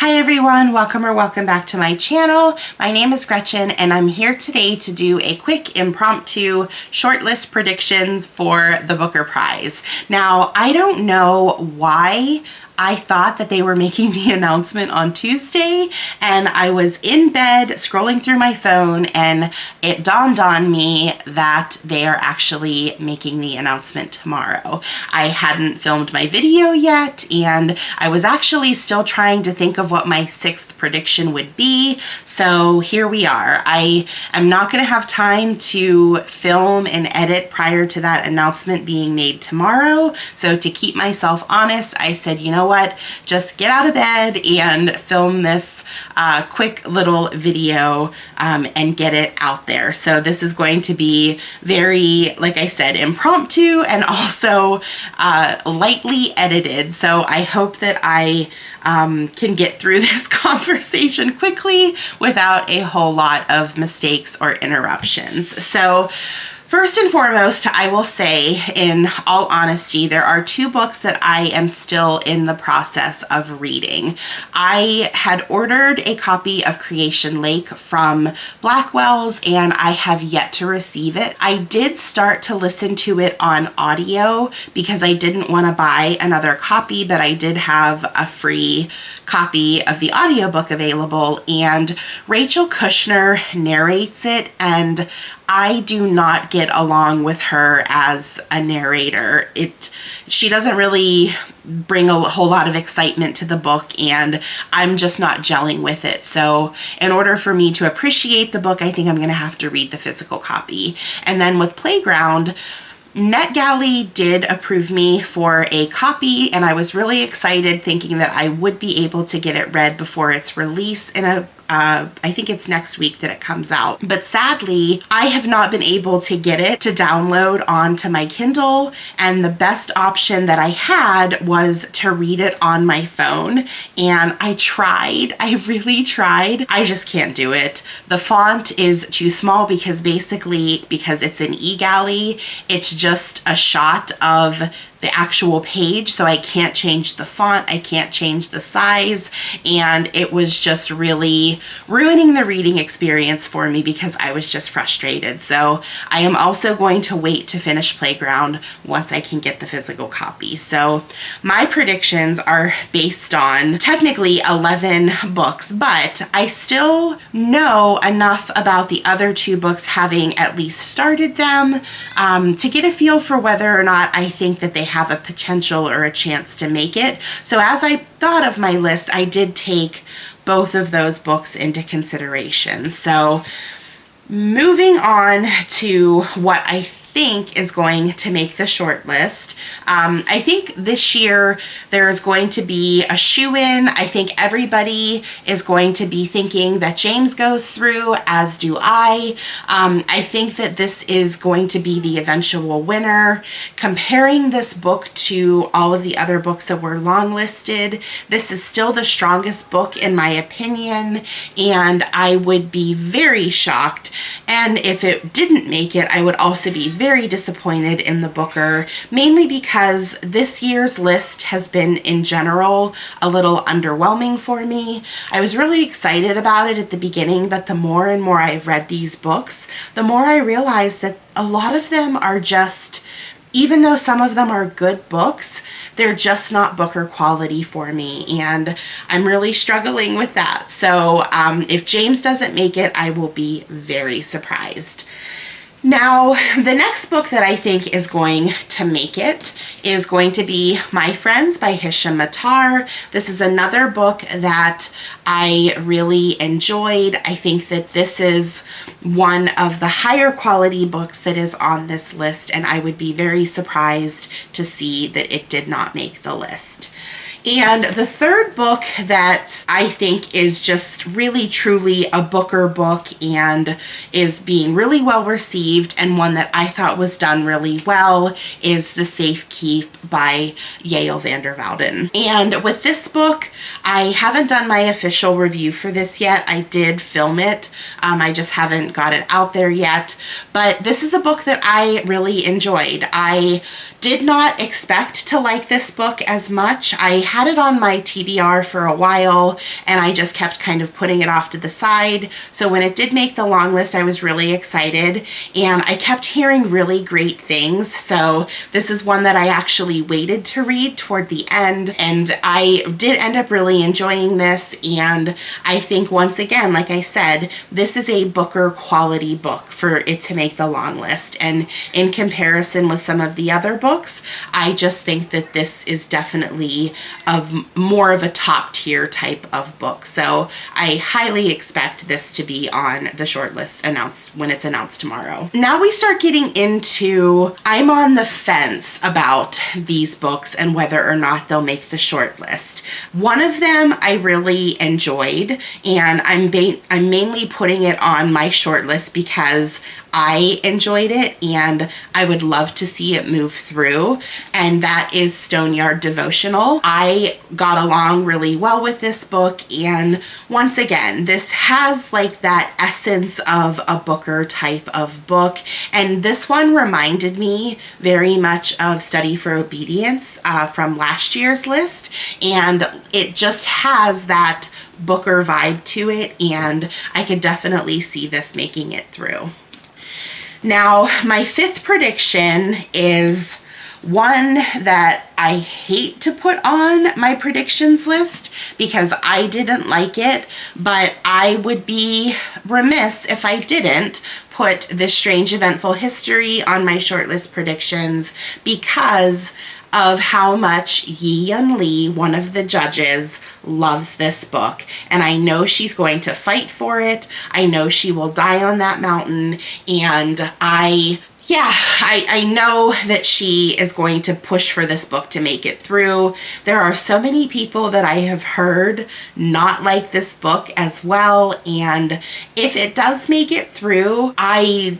Hi everyone, welcome back to my channel. My name is Gretchen and I'm here today to do a quick impromptu shortlist predictions for the Booker Prize. Now, I don't know why I thought that they were making the announcement on Tuesday, and I was in bed scrolling through my phone and it dawned on me that they are actually making the announcement tomorrow. I hadn't filmed my video yet and I was actually still trying to think of what my sixth prediction would be, so here we are. I am not going to have time to film and edit prior to that announcement being made tomorrow, so to keep myself honest, I said, you know what, just get out of bed and film this quick little video and get it out there. So this is going to be very, like I said, impromptu and also lightly edited. So I hope that I can get through this conversation quickly without a whole lot of mistakes or interruptions. So first and foremost, I will say, in all honesty, there are two books that I am still in the process of reading. I had ordered a copy of Creation Lake from Blackwell's and I have yet to receive it. I did start to listen to it on audio because I didn't want to buy another copy, but I did have a free copy of the audiobook available, and Rachel Kushner narrates it, and I do not get along with her as a narrator. She doesn't really bring a whole lot of excitement to the book, and I'm just not gelling with it. So in order for me to appreciate the book, I think I'm going to have to read the physical copy. And then with Playground, NetGalley did approve me for a copy, and I was really excited thinking that I would be able to get it read before its release in I think it's next week that it comes out. But sadly, I have not been able to get it to download onto my Kindle, and the best option that I had was to read it on my phone. And I tried, I really tried. I just can't do it. The font is too small because it's an eGalley, it's just a shot of the actual page, so I can't change the font, I can't change the size, and it was just really ruining the reading experience for me because I was just frustrated. So I am also going to wait to finish Playground once I can get the physical copy. So my predictions are based on technically 11 books, but I still know enough about the other two books, having at least started them, to get a feel for whether or not I think that they have a potential or a chance to make it. So as I thought of my list, I did take both of those books into consideration. So moving on to what I think is going to make the short list. I think this year there is going to be a shoe-in. I think everybody is going to be thinking that James goes through, as do I. I think that this is going to be the eventual winner. Comparing this book to all of the other books that were longlisted, this is still the strongest book in my opinion, and I would be very shocked. And if it didn't make it, I would also be very disappointed in the Booker, mainly because this year's list has been in general a little underwhelming for me. I was really excited about it at the beginning, but the more and more I've read these books, the more I realized that a lot of them are just, even though some of them are good books, they're just not Booker quality for me, and I'm really struggling with that. So if James doesn't make it, I will be very surprised. Now, the next book that I think is going to make it is going to be My Friends by Hisham Matar. This is another book that I really enjoyed. I think that this is one of the higher quality books that is on this list, and I would be very surprised to see that it did not make the list. And the third book that I think is just really truly a Booker book and is being really well received, and one that I thought was done really well, is The Safe Keep by Yael van der Wouden. And with this book, I haven't done my official review for this yet. I did film it. I just haven't got it out there yet. But this is a book that I really enjoyed. I did not expect to like this book as much. I had it on my TBR for a while, and I just kept kind of putting it off to the side. So when it did make the long list, I was really excited, and I kept hearing really great things. So this is one that I actually waited to read toward the end, and I did end up really enjoying this. And I think, once again, like I said, this is a Booker quality book for it to make the long list. And in comparison with some of the other books, I just think that this is definitely more of a top tier type of book. So I highly expect this to be on the shortlist when it's announced tomorrow. Now we start getting into, I'm on the fence about these books and whether or not they'll make the shortlist. One of them I really enjoyed, and I'm mainly putting it on my shortlist because I enjoyed it and I would love to see it move through, and that is Stoneyard Devotional. I got along really well with this book, and once again, this has like that essence of a Booker type of book, and this one reminded me very much of Study for Obedience from last year's list, and it just has that Booker vibe to it, and I could definitely see this making it through. Now, my fifth prediction is one that I hate to put on my predictions list because I didn't like it, but I would be remiss if I didn't put This Strange Eventful History on my shortlist predictions because of how much Yi-Yun Lee, one of the judges, loves this book. And I know she's going to fight for it. I know she will die on that mountain. And I know that she is going to push for this book to make it through. There are so many people that I have heard not like this book as well. And if it does make it through, I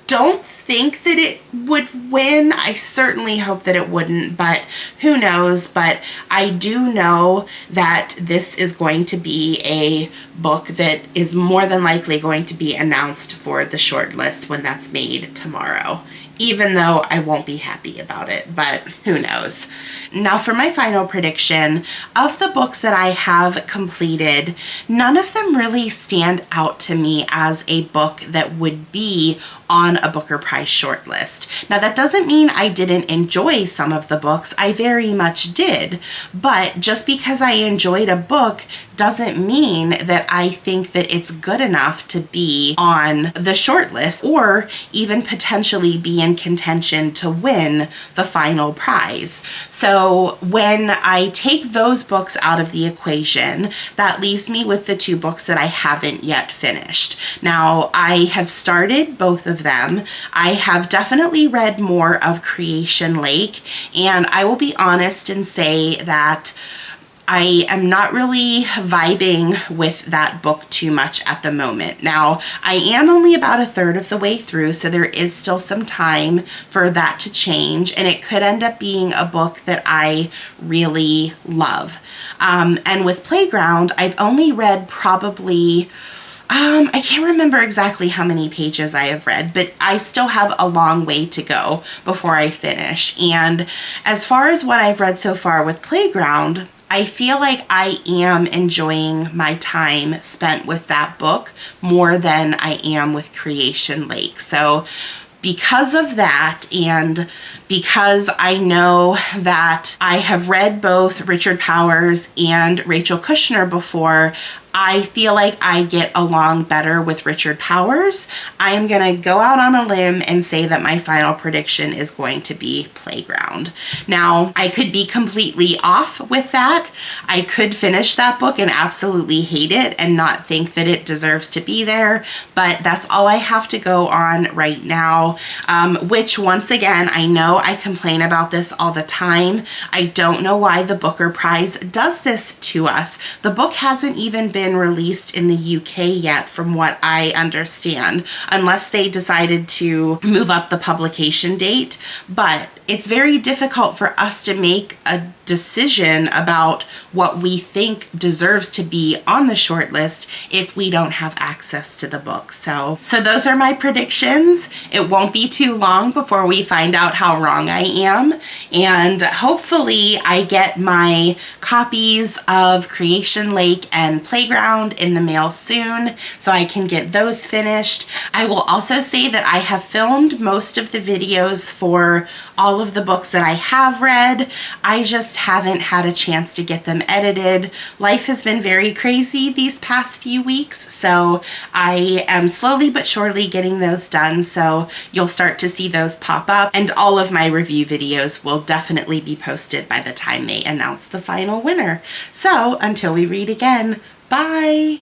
don't think that it would win. I certainly hope that it wouldn't, but who knows. But I do know that this is going to be a book that is more than likely going to be announced for the shortlist when that's made tomorrow, even though I won't be happy about it, but who knows. Now for my final prediction, of the books that I have completed, none of them really stand out to me as a book that would be on a Booker Prize shortlist. Now that doesn't mean I didn't enjoy some of the books. I very much did, but just because I enjoyed a book doesn't mean that I think that it's good enough to be on the shortlist or even potentially be in contention to win the final prize. So when I take those books out of the equation, that leaves me with the two books that I haven't yet finished. Now, I have started both of them. I have definitely read more of Creation Lake, and I will be honest and say that I am not really vibing with that book too much at the moment. Now, I am only about a third of the way through, so there is still some time for that to change, and it could end up being a book that I really love. And with Playground, I've only read probably I can't remember exactly how many pages I have read, but I still have a long way to go before I finish. And as far as what I've read so far with Playground, I feel like I am enjoying my time spent with that book more than I am with Creation Lake. So because of that, and because I know that I have read both Richard Powers and Rachel Kushner before, I feel like I get along better with Richard Powers. I'm gonna go out on a limb and say that my final prediction is going to be Playground. Now, I could be completely off with that. I could finish that book and absolutely hate it and not think that it deserves to be there, but that's all I have to go on right now, which once again, I know I complain about this all the time. I don't know why the Booker Prize does this to us. The book hasn't even been been released in the UK yet, from what I understand, unless they decided to move up the publication date. But it's very difficult for us to make a decision about what we think deserves to be on the shortlist if we don't have access to the book. So those are my predictions. It won't be too long before we find out how wrong I am, and hopefully I get my copies of Creation Lake and Playground in the mail soon so I can get those finished. I will also say that I have filmed most of the videos for all of the books that I have read. I just haven't had a chance to get them edited. Life has been very crazy these past few weeks, so I am slowly but surely getting those done, so you'll start to see those pop up, and all of my review videos will definitely be posted by the time they announce the final winner. So until we read again, bye!